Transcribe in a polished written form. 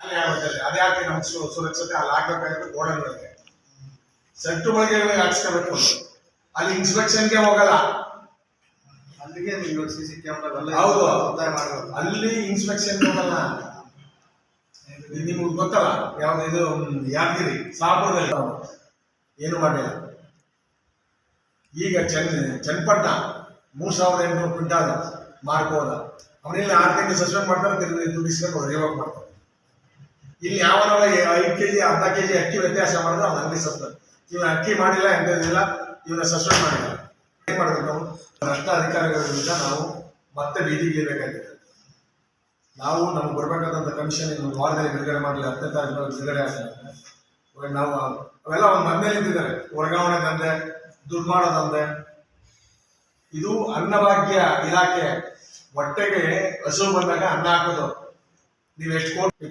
ಅಲ್ಲಿ ಆಗುತ್ತೆ ಅದ್ಯಾಕೆ ನಮ್ಗೆ ಸುರಕ್ಷತೆ ಅಲ್ಲಿ ಹಾಕಬೇಕಾಗಿರೋ ಗೋಡನ್ಗಳಿಗೆ ಸೆಂಟ್ರ್ ಒಳಗೆ ಹಾಕ್ಸ್ಕೋಬೇಕು. ಅಲ್ಲಿ ಇನ್ಸ್ಪೆಕ್ಷನ್ಗೆ ಹೋಗಲ್ಲ, ಅಲ್ಲಿಗೆ ನೀವು ಸಿಸಿ ಕ್ಯಾಮ್ರಾ ಹೌದು ಮಾಡೋದು. ಅಲ್ಲಿ ಇನ್ಸ್ಪೆಕ್ಷನ್ ಹೋಗಲ್ಲ. ನಿಮ್ಗೆ ಗೊತ್ತಲ್ಲ ಯಾವ್ದು ಇದು ಯಾದಗಿರಿ ಸಾಪುರದಲ್ಲಿ ಏನು ಮಾಡಿಲ್ಲ. ಈಗ ಚನ್ನಪಟ್ಟಣ 3800 ಕ್ವಿಂಟಾಲ್ ಮಾರ್ಕೋದ ಅವನಿಲ್ಲಿ 6 ತಿಂಗಳು ಸಸ್ಪೆಂಡ್ ಮಾಡ್ತಾರೆ, ದುಡ್ಡು ಇಸ್ಕೊಂಡು ರಿವೋಕ್ ಮಾಡ್ತಾರೆ. ಇಲ್ಲಿ ಯಾವನ 5 kg ಅರ್ಧ kg ಅಕ್ಕಿ ವ್ಯತ್ಯಾಸ ಮಾಡಿದ್ರೆ ಅವ್ನು ಅಂಗಡಿ ಸಸ್ಪೆಂಡ್. ಇವನು ಅಕ್ಕಿ ಮಾಡಿಲ್ಲ ಎಂತಿಲ್ಲ, ಇವನ ಸಸ್ಪೆಂಡ್ ಮಾಡಿಲ್ಲ. ಏನ್ ಮಾಡ್ಬೇಕು ನಾವು? ಭ್ರಷ್ಟ ಅಧಿಕಾರಿಗಳಿಂದ ನಾವು ಮತ್ತೆ ಬೀದಿಗೆ ಇರಬೇಕಾಗಿದೆ. ನಾವು ನಮ್ಗೆ ಬರ್ಬೇಕಾದಂತ ಕಮಿಷನ್ ಒಂದು ವಾರದಲ್ಲಿ ಬಿಡುಗಡೆ ಮಾಡಲಿ, 10ನೇ ತಾರೀಕು ಬಿಡುಗಡೆ ಆಗ್ತದೆ. ನಾವು ಅವೆಲ್ಲ ಒಂದು ಮನೇಲಿ ನಿಂತಿದ್ದಾರೆ. ವರ್ಗಾವಣೆ ದಂಧೆ, ದುಡ್ಡು ಮಾಡೋದಂದೆ. ಇದು ಅನ್ನಭಾಗ್ಯ ಇಲಾಖೆ ಹೊಟ್ಟೆಗೆ ಹಸು ಬಂದಾಗ ಅನ್ನ ಹಾಕೋದು. ನೀವು ಎಷ್ಟು ಕೋಟಿ